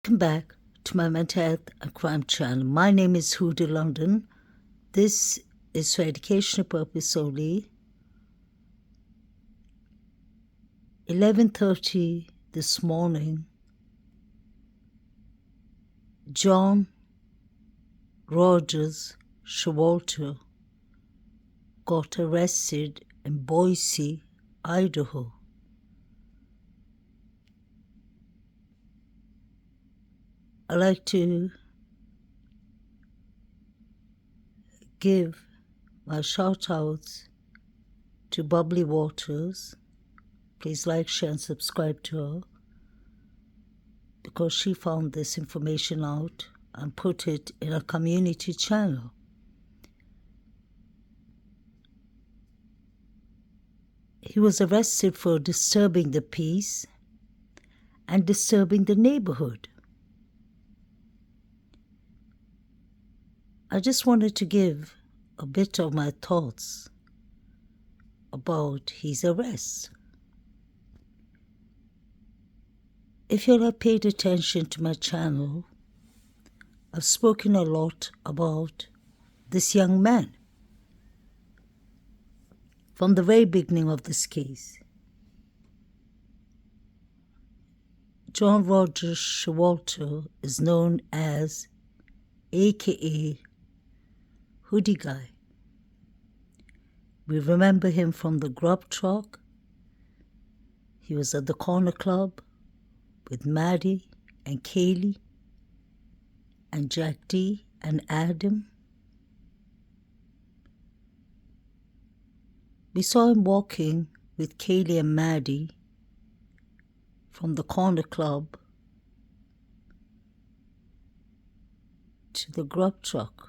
Welcome back to my mental health and crime channel. My name is Huda London. This is for educational purpose only. 11:30 this morning, John Rogers Showalter got arrested in Boisey, Idaho. I'd like to give my shout outs to Bubbly Waters. Please like, share and subscribe to her because she found this information out and put it in a community channel. He was arrested for disturbing the peace and disturbing the neighborhood. I just wanted to give a bit of my thoughts about his arrest. If you'll have paid attention to my channel, I've spoken a lot about this young man from the very beginning of this case. John Rogers Showalter is known as aka Hoodie Guy. We remember him from the grub truck. He was at the corner club with Maddie and Kaylee and Jack D and Adam. We saw him walking with Kaylee and Maddie from the corner club to the grub truck.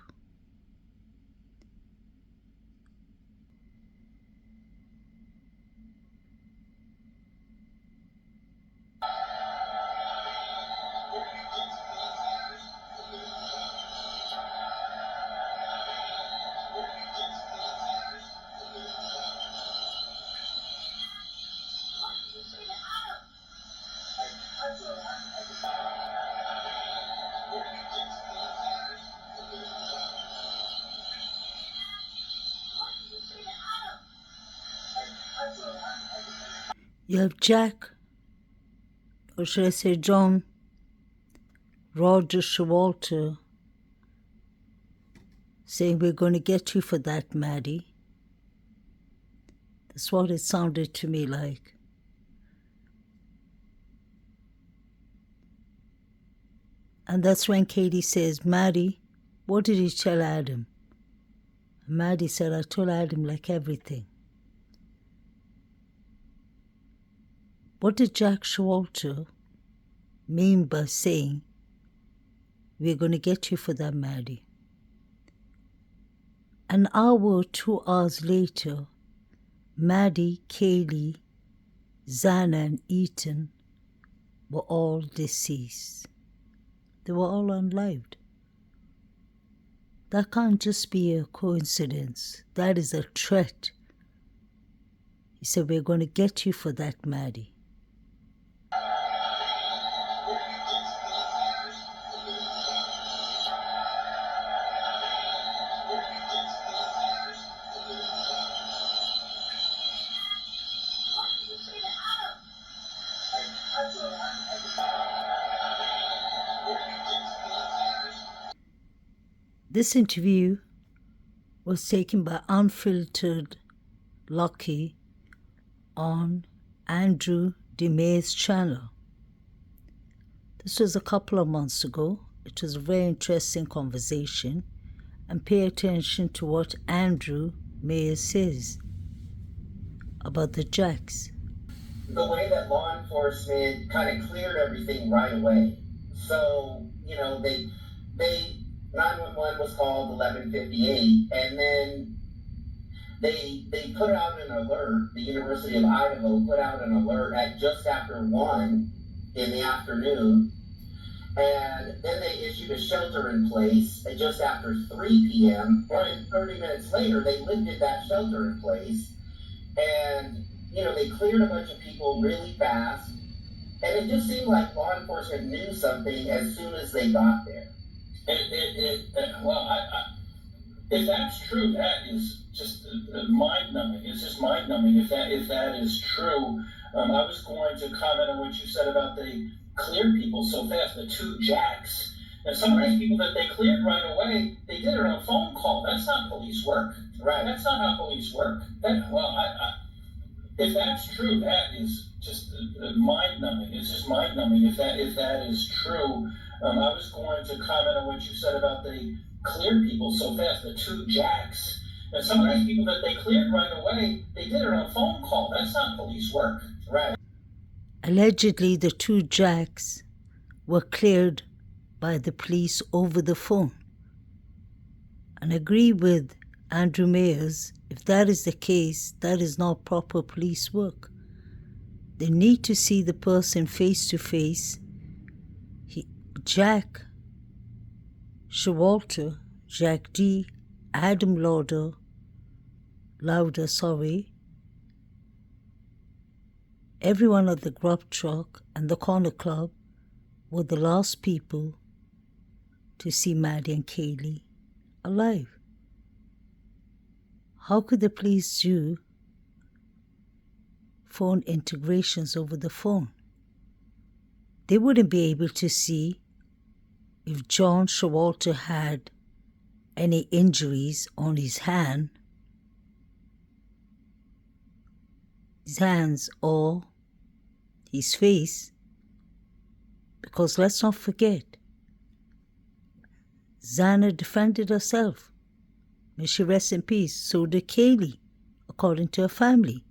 You have Jack, or should I say John Rogers Showalter, saying, "We're going to get you for that, Maddie." That's what it sounded to me like. And that's when Katie says, "Maddie, what did you tell Adam?" And Maddie said, "I told Adam like everything." What did Jack Showalter mean by saying, "We're going to get you for that, Maddie"? An hour or 2 hours later, Maddie, Kaylee, Zana and Ethan were all deceased. They were all unlived. That can't just be a coincidence. That is a threat. He said, "We're going to get you for that, Maddie." This interview was taken by Unfiltered Lucky on Andrew DeMay's channel. This was a couple of months ago. It was a very interesting conversation, and pay attention to what Andrew Mayer says about the Jacks. The way that law enforcement kind of cleared everything right away. So, they 911 was called 11:58, and then they put out an alert. The University of Idaho put out an alert at just after 1 in the afternoon, and then they issued a shelter in place at just after 3 p.m. And 30 minutes later, they lifted that shelter in place, and they cleared a bunch of people really fast. And it just seemed like law enforcement knew something as soon as they got there. If that's true, that is just mind-numbing. It's just mind-numbing if that is true. I was going to comment on what you said about they cleared people so fast, the two jacks. And some of these people that they cleared right away, they did it on a phone call. That's not police work. Right. That's not how police work. If that's true, that is just mind-numbing. It's just mind-numbing if that is true. I was going to comment on what you said about they cleared people so fast, the two jacks. And some of these people that they cleared right away, they did it on a phone call. That's not police work. Right. Allegedly, the two jacks were cleared by the police over the phone. And agree with Andrew Mayers, if that is the case, that is not proper police work. They need to see the person face to face. Jack Showalter, Jack D, Adam Lauder, everyone at the grub truck and the corner club were the last people to see Maddie and Kaylee alive. How could the police do phone integrations over the phone? They wouldn't be able to see if John Showalter had any injuries on his hands or his face, because let's not forget, Xana defended herself. May she rest in peace. So did Kaylee, according to her family.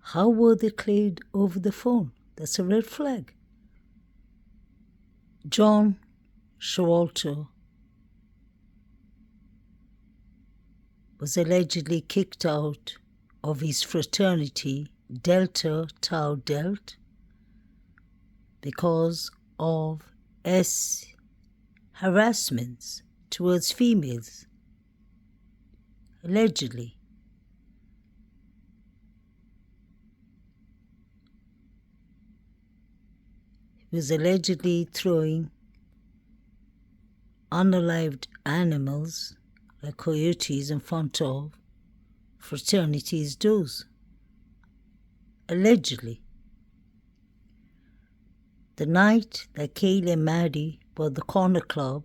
How were they cleared over the phone? That's a red flag. John Showalter was allegedly kicked out of his fraternity, Delta Tau Delt, because of harassments towards females. Allegedly. He was allegedly throwing unalived animals like coyotes in front of fraternities' doors. Allegedly. The night that Kaylee and Maddie were at the corner club,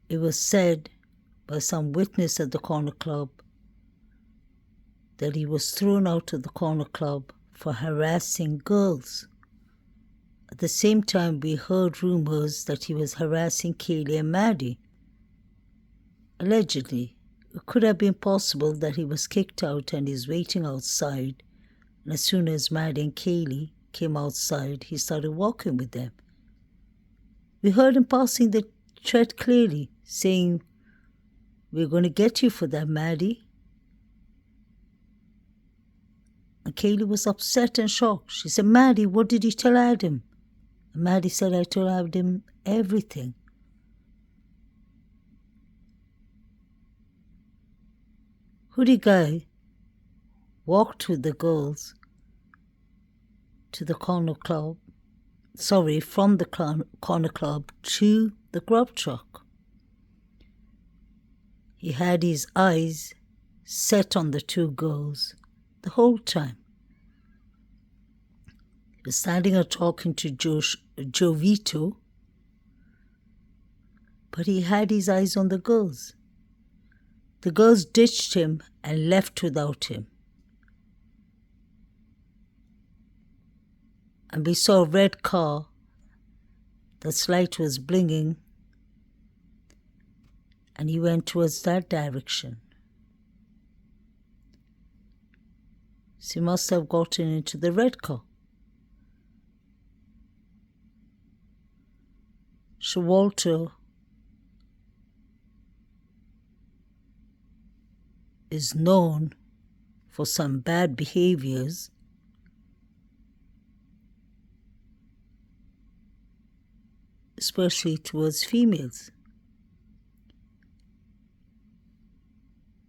it was said by some witness at the corner club that he was thrown out of the corner club for harassing girls. At the same time, we heard rumors that he was harassing Kaylee and Maddie. Allegedly, it could have been possible that he was kicked out and is waiting outside, and as soon as Maddie and Kaylee came outside, he started walking with them. We heard him passing the threat clearly, saying, "We're going to get you for that, Maddie." And Kaylee was upset and shocked. She said, "Maddie, what did you tell Adam?" And Maddie said, "I told Adam everything." Hoodie Guy walked with the girls to the corner club, from the corner club to the grub truck. He had his eyes set on the two girls the whole time. He was standing and talking to Joe Vito, but he had his eyes on the girls. The girls ditched him and left without him. And we saw a red car. That's light was blinking. And he went towards that direction. So he must have gotten into the red car. Showalter is known for some bad behaviors, especially towards females.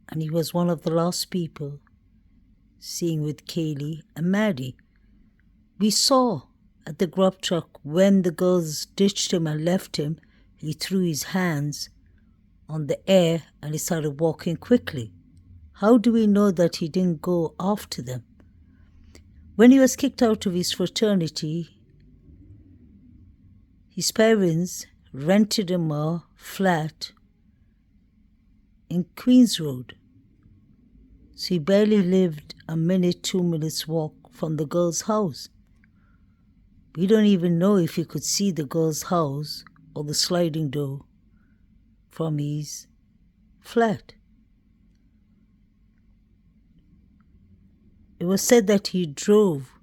And he was one of the last people seeing with Kaylee and Maddie. We saw at the grub truck when the girls ditched him and left him, he threw his hands on the air and he started walking quickly. How do we know that he didn't go after them? When he was kicked out of his fraternity, his parents rented him a flat in Queens Road. So he barely lived a minute, 2 minutes walk from the girl's house. We don't even know if he could see the girl's house or the sliding door from his flat. It was said that he drove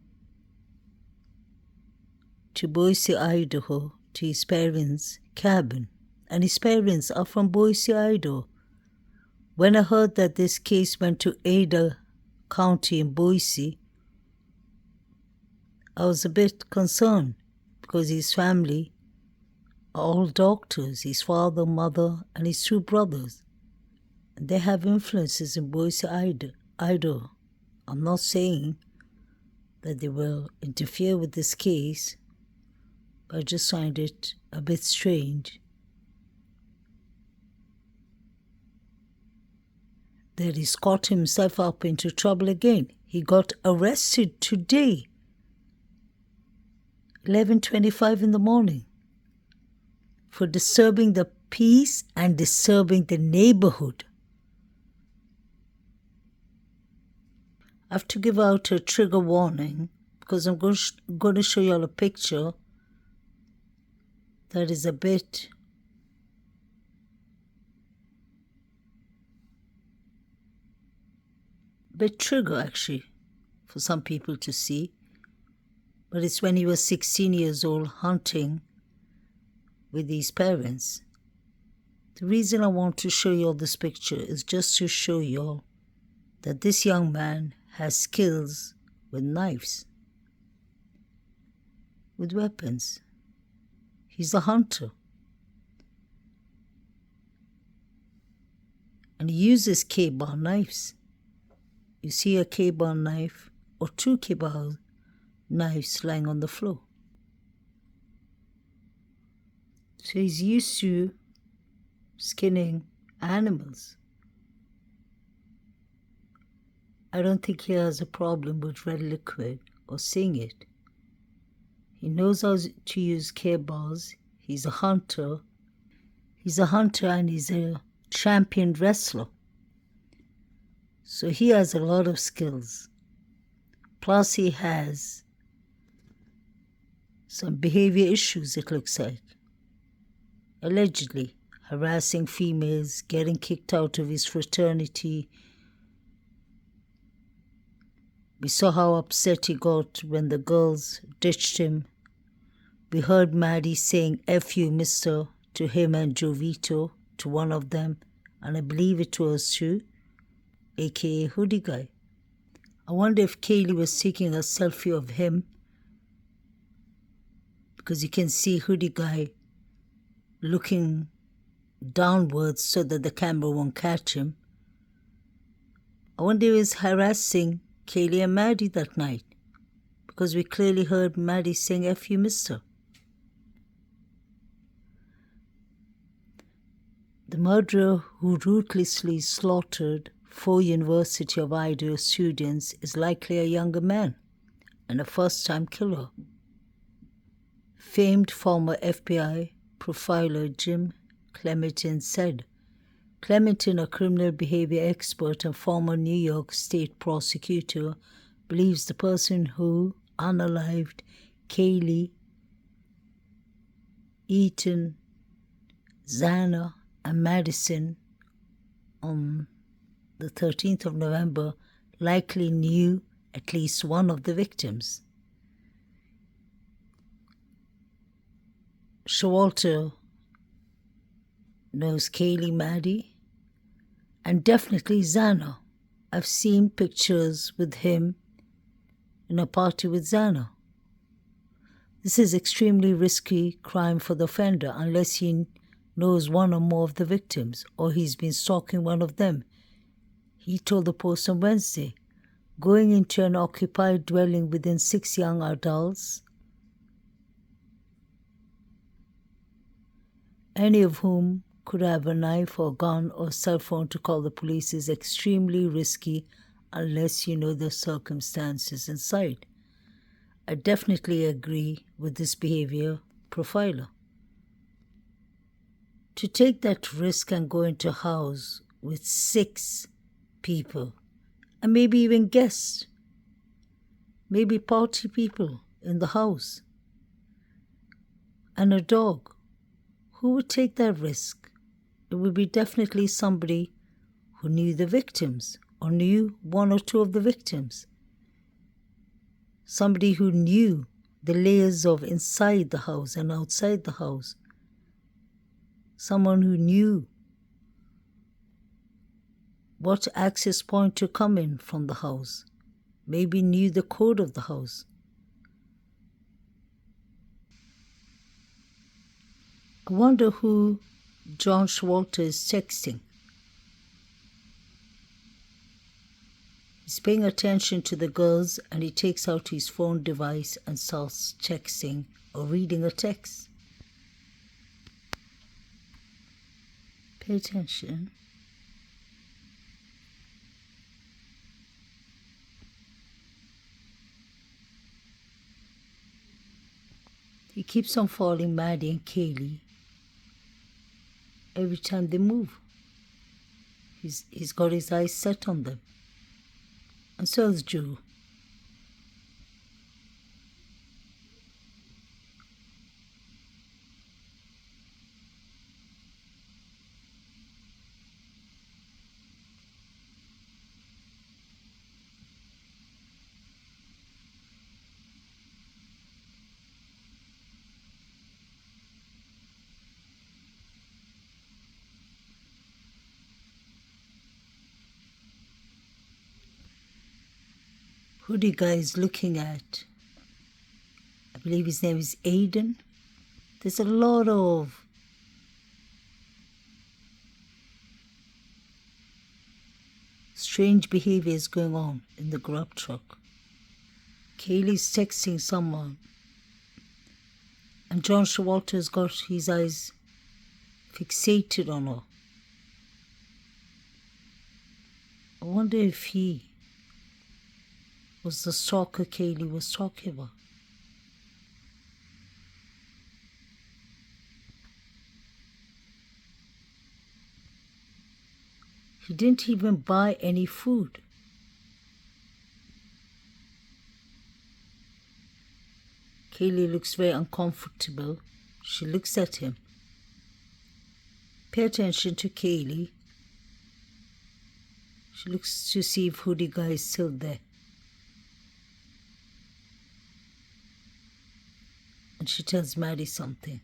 to Boisey, Idaho, to his parents' cabin, and his parents are from Boisey, Idaho. When I heard that this case went to Ada County in Boisey, I was a bit concerned because his family are all doctors, his father, mother, and his 2 brothers. And they have influences in Boisey, Idaho. I'm not saying that they will interfere with this case, but I just find it a bit strange that he's got himself up into trouble again. He got arrested today, 11:25 in the morning, for disturbing the peace and disturbing the neighborhood. I have to give out a trigger warning because I'm going to show you all a picture that is a bit trigger actually for some people to see. But it's when he was 16 years old hunting with his parents. The reason I want to show you all this picture is just to show you all that this young man has skills with knives, with weapons. He's a hunter. And he uses K-bar knives. You see a K-bar knife or 2 K-bar knives lying on the floor. So he's used to skinning animals. I don't think he has a problem with red liquid or seeing it. He knows how to use K-bars. He's a hunter. He's a hunter and he's a champion wrestler. So he has a lot of skills. Plus he has some behavior issues, it looks like. Allegedly harassing females, getting kicked out of his fraternity. We saw how upset he got when the girls ditched him. We heard Maddie saying "F you, mister," to him and Jovito, to one of them, and I believe it was to aka Hoodie Guy. I wonder if Kaylee was taking a selfie of him, because you can see Hoodie Guy looking downwards so that the camera won't catch him. I wonder if he was harassing Kaylee and Maddie that night, because we clearly heard Maddie saying "F you, mister." The murderer who ruthlessly slaughtered 4 University of Idaho students is likely a younger man and a first-time killer. Famed former FBI profiler Jim Clementin said. Clementin, a criminal behavior expert and former New York State prosecutor, believes the person who unalived Kaylee, Eaton, Xana, and Madison on the 13th of November likely knew at least one of the victims. Showalter knows Kaylee, Maddie, and definitely Xana. I've seen pictures with him in a party with Xana. This is extremely risky crime for the offender unless he knows one or more of the victims or he's been stalking one of them. He told the Post on Wednesday. going into an occupied dwelling within 6 young adults, any of whom could have a knife or gun or cell phone to call the police, is extremely risky unless you know the circumstances inside. I definitely agree with this behavior profiler. To take that risk and go into a house with 6 people, and maybe even guests, maybe party people in the house, and a dog, who would take that risk? It would be definitely somebody who knew the victims or knew 1 or 2 of the victims. Somebody who knew the layers of inside the house and outside the house. Someone who knew what access point to come in from the house. Maybe knew the code of the house. I wonder who John Showalter is texting. He's paying attention to the girls and he takes out his phone device and starts texting or reading a text. Pay attention. He keeps on following Maddie and Kaylee every time they move. He's got his eyes set on them. And so is Joe. Who the guy is looking at? I believe his name is Aiden. There's a lot of strange behaviors going on in the grub truck. Kaylee's texting someone, and John Showalter's got his eyes fixated on her. I wonder if he was the stalker Kaylee was talking about. He didn't even buy any food. Kaylee looks very uncomfortable. She looks at him. Pay attention to Kaylee. She looks to see if Hoodie guy is still there. And she tells Maddie something.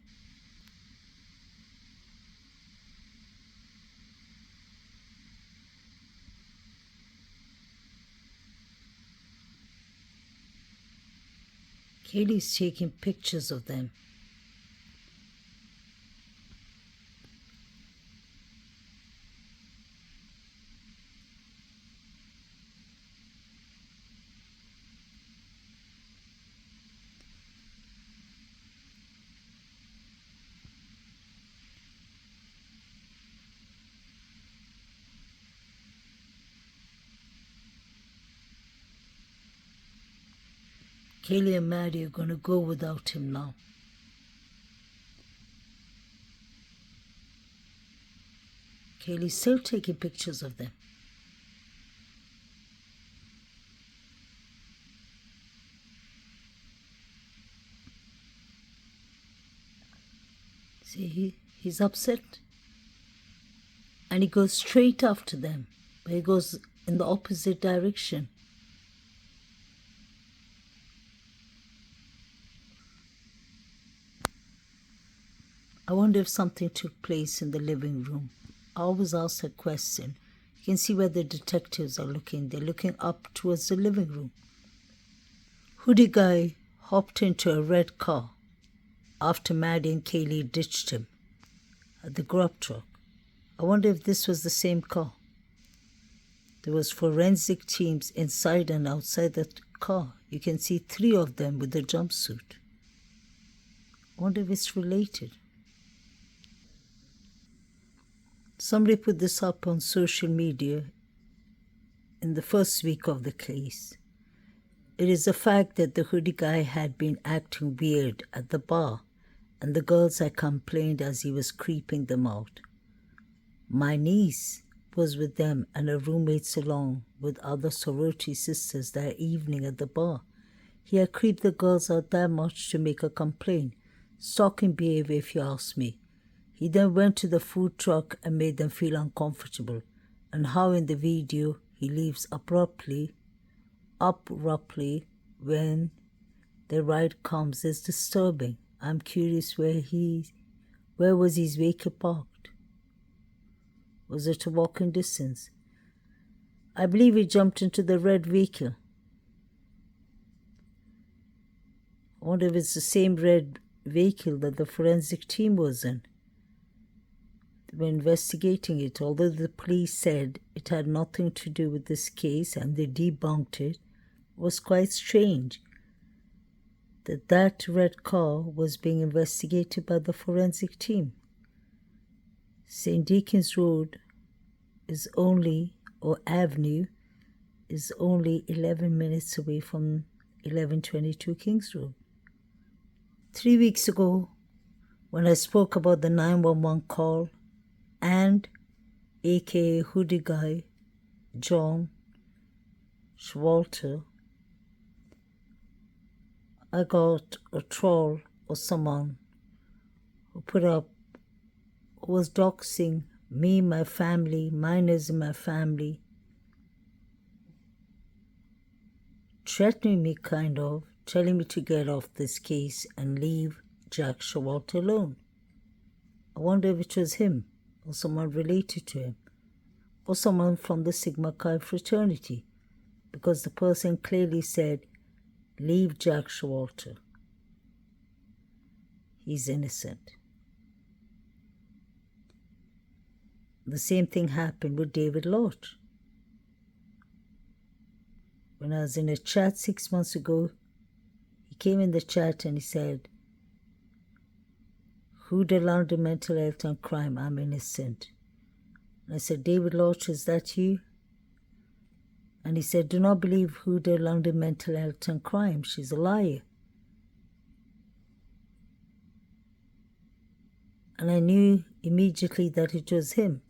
Kaylee's taking pictures of them. Kaylee and Maddie are going to go without him now. Kaylee's still taking pictures of them. See, he's upset. And he goes straight after them, but he goes in the opposite direction. I wonder if something took place in the living room. I always ask that question. You can see where the detectives are looking. They're looking up towards the living room. Hoodie guy hopped into a red car after Maddie and Kaylee ditched him at the grub truck. I wonder if this was the same car. There was forensic teams inside and outside the car. You can see 3 of them with the jumpsuit. I wonder if it's related. Somebody put this up on social media in the first week of the case. It is a fact that the hoodie guy had been acting weird at the bar, and the girls had complained as he was creeping them out. My niece was with them and her roommates along with other sorority sisters that evening at the bar. He had creeped the girls out that much to make a complaint. Stalking behavior, if you ask me. He then went to the food truck and made them feel uncomfortable. And how in the video he leaves abruptly when the ride comes is disturbing. I'm curious where was his vehicle parked? Was it a walking distance? I believe he jumped into the red vehicle. I wonder if it's the same red vehicle that the forensic team was in. They were investigating it, although the police said it had nothing to do with this case and they debunked it. It was quite strange that red car was being investigated by the forensic team. St. Deacon's Road Avenue is only 11 minutes away from 1122 Kings Road. 3 weeks ago, when I spoke about the 911 call and aka hoodie guy John Showalter, I got a troll or someone who was doxing me, my family, minors in my family, threatening me telling me to get off this case and leave Jack Showalter alone. I wonder if it was him or someone related to him or someone from the Sigma Chi fraternity, because the person clearly said, leave Jack Showalter. He's innocent. The same thing happened with David Lodge. When I was in a chat 6 months ago, he came in the chat and he said, who the London mental health and crime, I'm innocent. And I said, David Lodge, is that you? And he said, do not believe who the London mental health and crime, she's a liar. And I knew immediately that it was him,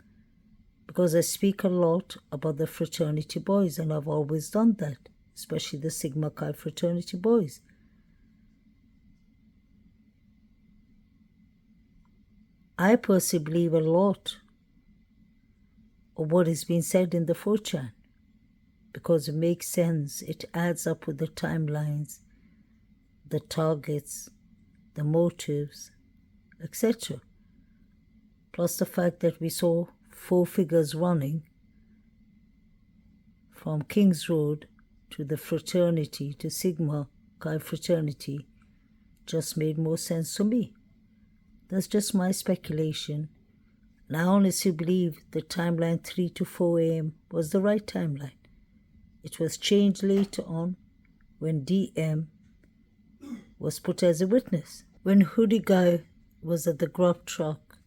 because I speak a lot about the fraternity boys, and I've always done that, especially the Sigma Chi fraternity boys. I personally believe a lot of what is being said in the 4chan, because it makes sense, it adds up with the timelines, the targets, the motives, etc. Plus the fact that we saw 4 figures running from King's Road to the fraternity, to Sigma Chi fraternity, just made more sense to me. That's just my speculation. And I honestly believe the timeline 3 to 4 a.m. was the right timeline. It was changed later on when DM was put as a witness. When Hoodie Guy was at the grub truck,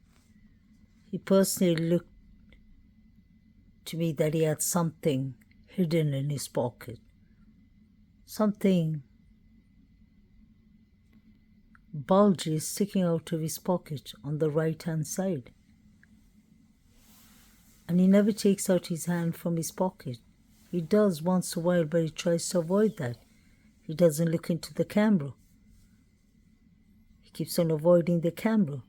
he personally looked to me that he had something hidden in his pocket. Something bulgy sticking out of his pocket on the right-hand side. And he never takes out his hand from his pocket. He does once in a while, but he tries to avoid that. He doesn't look into the camera. He keeps on avoiding the camera.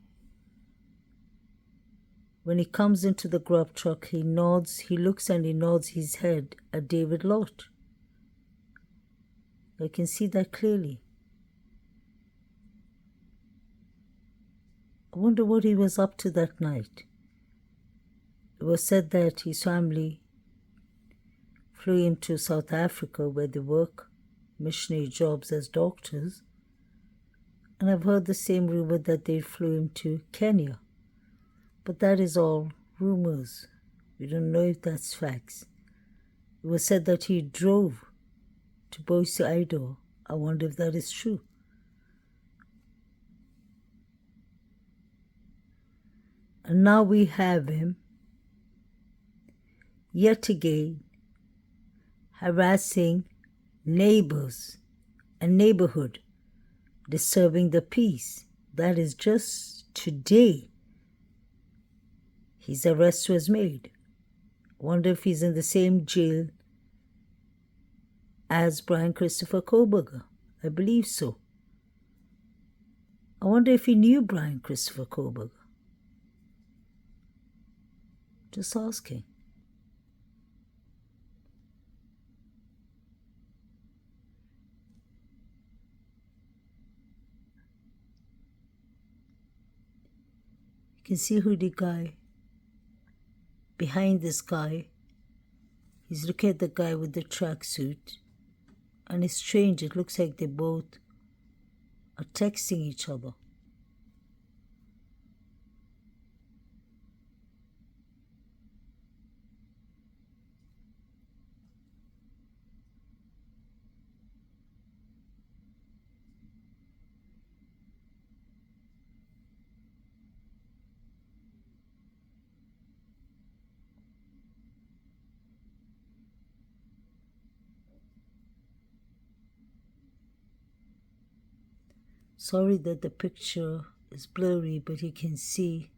When he comes into the grub truck, he looks and he nods his head at David Lodge. I can see that clearly. I wonder what he was up to that night. It was said that his family flew him to South Africa, where they work missionary jobs as doctors, and I've heard the same rumor that they flew him to Kenya. But that is all rumors. We don't know if that's facts. It was said that he drove to Boisey, Idaho. I wonder if that is true. And now we have him yet again harassing neighbors and neighborhood, disturbing the peace. That is just today his arrest was made. Wonder if he's in the same jail as Brian Christopher Koberger. I believe so. I wonder if he knew Brian Christopher Koberger. Just asking. You can see who the guy behind this guy. He's looking at the guy with the tracksuit. And it's strange, it looks like they both are texting each other. Sorry that the picture is blurry, but you can see